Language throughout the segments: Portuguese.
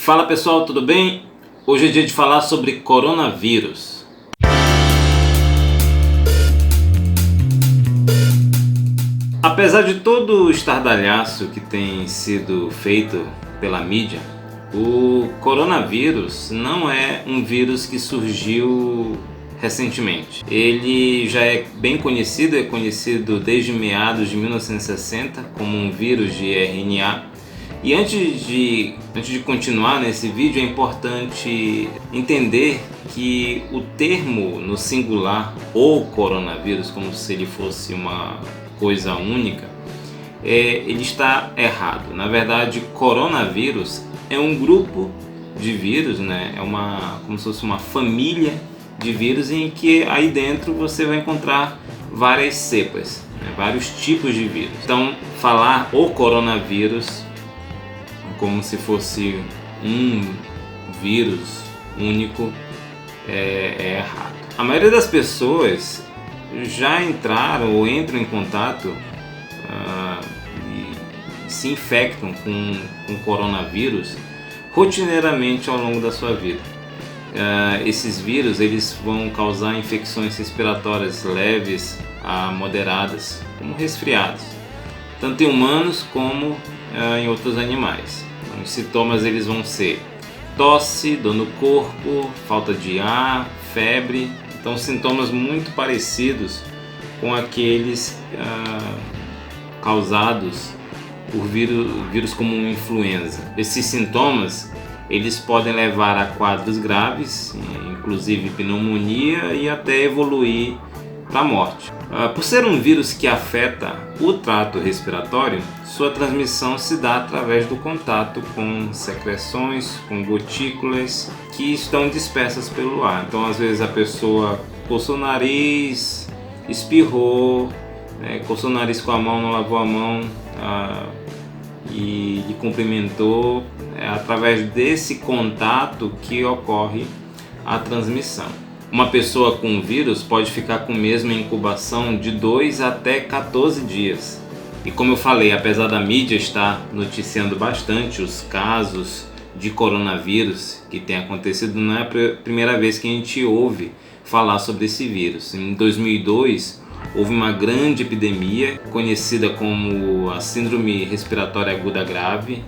Fala pessoal, tudo bem? Hoje é dia de falar sobre coronavírus. Apesar de todo o estardalhaço que tem sido feito pela mídia, o coronavírus não é um vírus que surgiu recentemente. Ele já é bem conhecido, é conhecido desde meados de 1960 como um vírus de RNA. E antes de continuar nesse vídeo, é importante entender que o termo no singular, ou coronavírus, como se ele fosse uma coisa única, ele está errado. Na verdade, coronavírus é um grupo de vírus, né? Como se fosse uma família de vírus em que aí dentro você vai encontrar várias cepas, né? Vários tipos de vírus. Então, falar o coronavírus como se fosse um vírus único é errado. A maioria das pessoas já entraram ou entram em contato e se infectam com coronavírus rotineiramente ao longo da sua vida. Esses vírus eles vão causar infecções respiratórias leves a moderadas, como resfriados, tanto em humanos como em outros animais. Os sintomas eles vão ser tosse, dor no corpo, falta de ar, febre. Então, sintomas muito parecidos com aqueles causados por vírus como influenza. Esses sintomas eles podem levar a quadros graves, inclusive pneumonia, e até evoluir para a morte. Por ser um vírus que afeta o trato respiratório, sua transmissão se dá através do contato com secreções, com gotículas que estão dispersas pelo ar. Então, às vezes a pessoa coçou o nariz, espirrou, coçou o nariz com a mão, não lavou a mão e cumprimentou. É através desse contato que ocorre a transmissão. Uma pessoa com vírus pode ficar com mesmo incubação de 2 até 14 dias. E como eu falei, apesar da mídia estar noticiando bastante os casos de coronavírus que tem acontecido, não é a primeira vez que a gente ouve falar sobre esse vírus. Em 2002, houve uma grande epidemia conhecida como a Síndrome Respiratória Aguda Grave,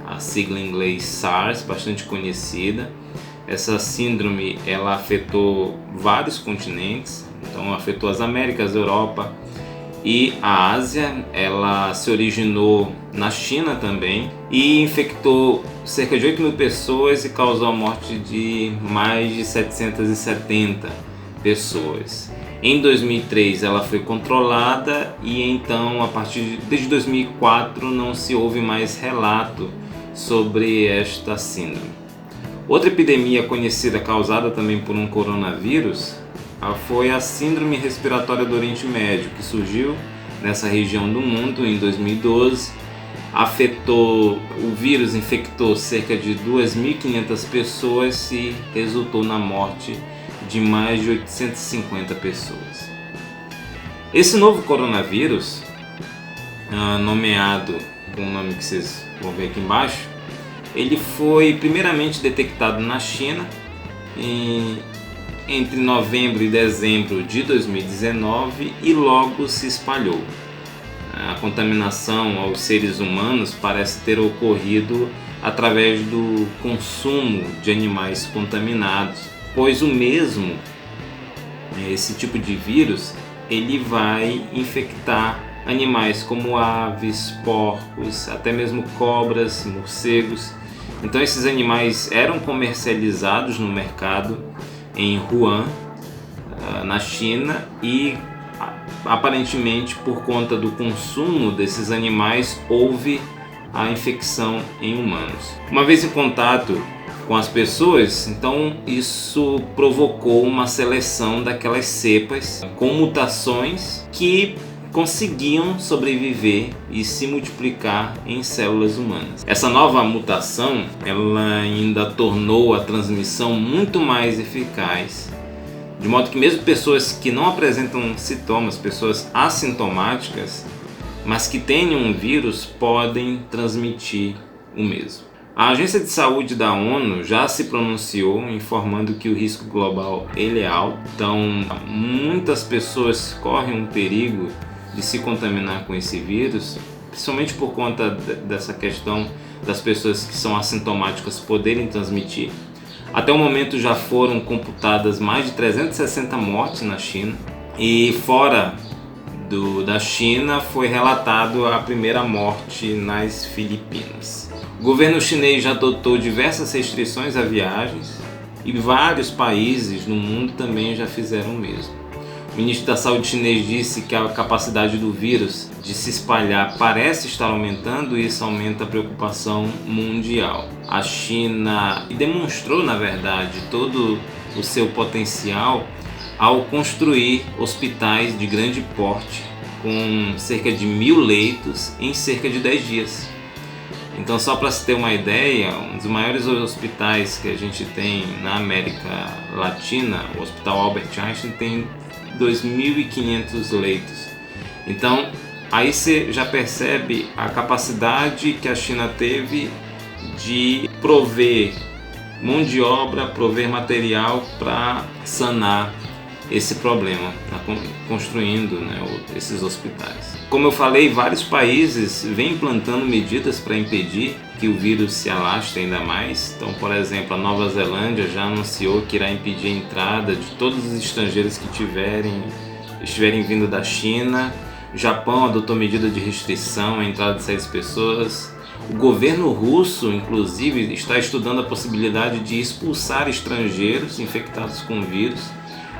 a sigla em inglês SARS, bastante conhecida. Essa síndrome ela afetou vários continentes, então afetou as Américas, a Europa e a Ásia. Ela se originou na China também e infectou cerca de 8.000 pessoas e causou a morte de mais de 770 pessoas. Em 2003 ela foi controlada e então desde 2004 não se houve mais relato sobre esta síndrome. Outra epidemia conhecida causada também por um coronavírus foi a Síndrome Respiratória do Oriente Médio, que surgiu nessa região do mundo em 2012. O vírus infectou cerca de 2.500 pessoas e resultou na morte de mais de 850 pessoas. Esse novo coronavírus, nomeado com o nome que vocês vão ver aqui embaixo, ele foi primeiramente detectado na China entre novembro e dezembro de 2019 e logo se espalhou. A contaminação aos seres humanos parece ter ocorrido através do consumo de animais contaminados, pois esse tipo de vírus, ele vai infectar animais como aves, porcos, até mesmo cobras, morcegos. Então esses animais eram comercializados no mercado em Wuhan, na China, e aparentemente por conta do consumo desses animais houve a infecção em humanos. Uma vez em contato com as pessoas, então isso provocou uma seleção daquelas cepas com mutações que conseguiam sobreviver e se multiplicar em células humanas. Essa nova mutação, ela ainda tornou a transmissão muito mais eficaz, de modo que mesmo pessoas que não apresentam sintomas, pessoas assintomáticas, mas que tenham um vírus, podem transmitir o mesmo. A Agência de Saúde da ONU já se pronunciou informando que o risco global ele é alto, então muitas pessoas correm um perigo de se contaminar com esse vírus, principalmente por conta dessa questão das pessoas que são assintomáticas poderem transmitir. Até o momento já foram computadas mais de 360 mortes na China, e fora da China foi relatado a primeira morte nas Filipinas. O governo chinês já adotou diversas restrições a viagens e vários países no mundo também já fizeram o mesmo. O ministro da Saúde chinês disse que a capacidade do vírus de se espalhar parece estar aumentando, e isso aumenta a preocupação mundial. A China demonstrou, na verdade, todo o seu potencial ao construir hospitais de grande porte com cerca de 1.000 leitos em cerca de 10 dias. Então, só para se ter uma ideia, um dos maiores hospitais que a gente tem na América Latina, o Hospital Albert Einstein, tem 2.500 leitos. Então, aí você já percebe a capacidade que a China teve de prover mão de obra, prover material para sanar esse problema, construindo, esses hospitais. Como eu falei, vários países vêm implantando medidas para impedir que o vírus se alastre ainda mais. Então, por exemplo, a Nova Zelândia já anunciou que irá impedir a entrada de todos os estrangeiros que estiverem vindo da China. O Japão adotou medida de restrição à entrada de 6 pessoas. O governo russo, inclusive, está estudando a possibilidade de expulsar estrangeiros infectados com o vírus,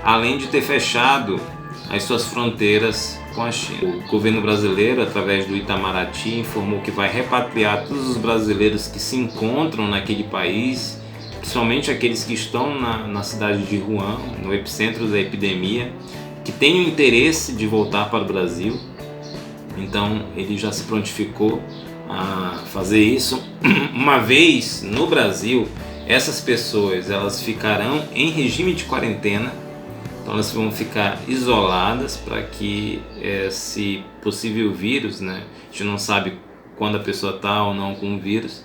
além de ter fechado as suas fronteiras com a China. O governo brasileiro, através do Itamaraty, informou que vai repatriar todos os brasileiros que se encontram naquele país, principalmente aqueles que estão na cidade de Wuhan, no epicentro da epidemia, que têm o interesse de voltar para o Brasil. Então ele já se prontificou a fazer isso. Uma vez no Brasil, essas pessoas elas ficarão em regime de quarentena. Então elas vão ficar isoladas para que esse possível vírus, a gente não sabe quando a pessoa está ou não com o vírus,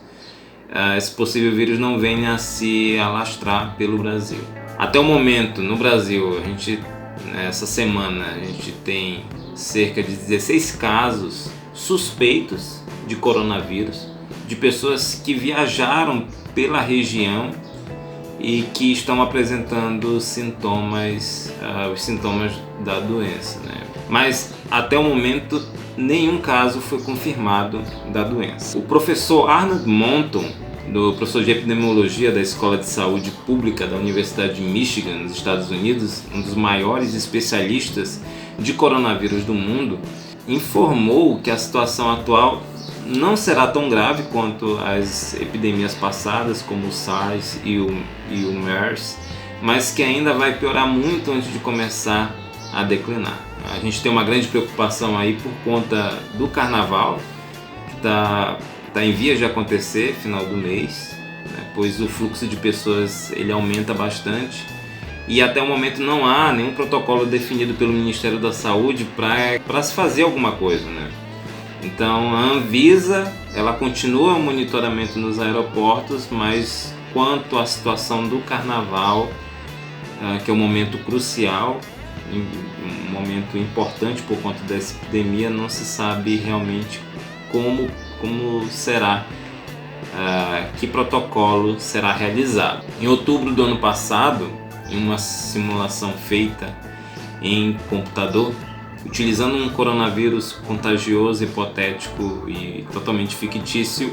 esse possível vírus não venha a se alastrar pelo Brasil. Até o momento, no Brasil, essa semana, a gente tem cerca de 16 casos suspeitos de coronavírus, de pessoas que viajaram pela região e que estão apresentando os sintomas da doença, Mas até o momento nenhum caso foi confirmado da doença. O professor Arnold Monton, professor de epidemiologia da Escola de Saúde Pública da Universidade de Michigan, nos Estados Unidos, um dos maiores especialistas de coronavírus do mundo, informou que a situação atual não será tão grave quanto as epidemias passadas, como o SARS e o MERS, mas que ainda vai piorar muito antes de começar a declinar. A gente tem uma grande preocupação aí por conta do carnaval, que está em vias de acontecer final do mês, pois o fluxo de pessoas ele aumenta bastante, e até o momento não há nenhum protocolo definido pelo Ministério da Saúde para se fazer alguma coisa, Então a Anvisa ela continua o monitoramento nos aeroportos, mas quanto à situação do carnaval, que é um momento crucial, um momento importante por conta dessa epidemia, não se sabe realmente como será, que protocolo será realizado. Em outubro do ano passado, em uma simulação feita em computador, utilizando um coronavírus contagioso, hipotético e totalmente fictício,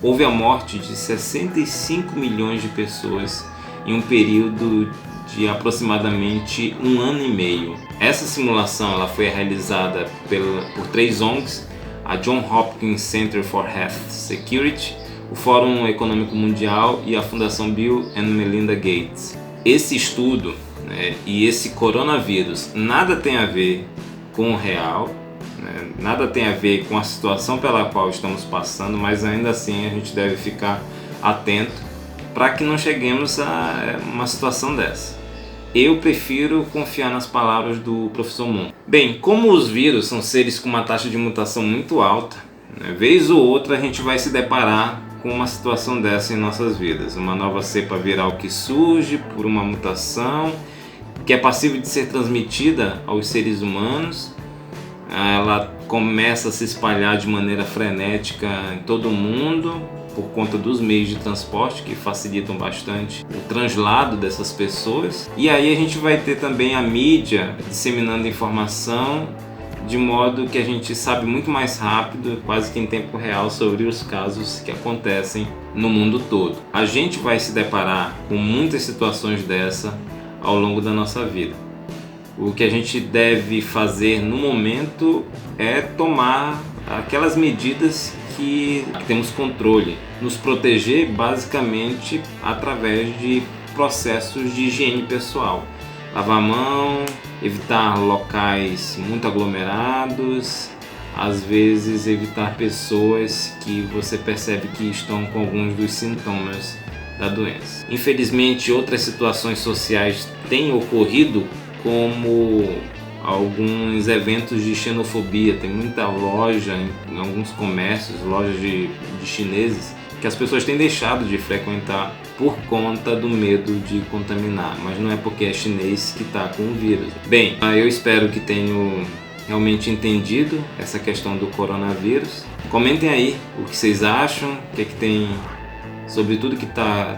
houve a morte de 65 milhões de pessoas em um período de aproximadamente 1 ano e meio. Essa simulação ela foi realizada por 3 ONGs, a Johns Hopkins Center for Health Security, o Fórum Econômico Mundial e a Fundação Bill and Melinda Gates. Esse estudo e esse coronavírus nada tem a ver com o real, nada tem a ver com a situação pela qual estamos passando, mas ainda assim a gente deve ficar atento para que não cheguemos a uma situação dessa. Eu prefiro confiar nas palavras do professor Mon. Bem, como os vírus são seres com uma taxa de mutação muito alta, vez ou outra a gente vai se deparar com uma situação dessa em nossas vidas. Uma nova cepa viral que surge por uma mutação, que é passível de ser transmitida aos seres humanos. Ela começa a se espalhar de maneira frenética em todo o mundo, por conta dos meios de transporte que facilitam bastante o translado dessas pessoas. E aí a gente vai ter também a mídia disseminando informação de modo que a gente sabe muito mais rápido, quase que em tempo real, sobre os casos que acontecem no mundo todo. A gente vai se deparar com muitas situações dessa ao longo da nossa vida. O que a gente deve fazer no momento é tomar aquelas medidas que temos controle, nos proteger basicamente através de processos de higiene pessoal. Lavar a mão, evitar locais muito aglomerados, às vezes evitar pessoas que você percebe que estão com alguns dos sintomas da doença. Infelizmente, outras situações sociais têm ocorrido, como alguns eventos de xenofobia. Tem muita loja em alguns comércios, lojas de chineses, que as pessoas têm deixado de frequentar por conta do medo de contaminar, mas não é porque é chinês que está com o vírus. Bem, eu espero que tenham realmente entendido essa questão do coronavírus. Comentem aí o que vocês acham, o que é que tem sobre tudo que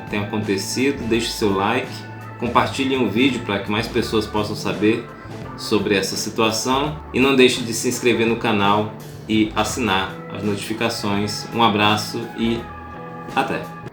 tem acontecido. Deixe seu like, compartilhem o vídeo para que mais pessoas possam saber sobre essa situação e não deixe de se inscrever no canal e assinar as notificações. Um abraço e até!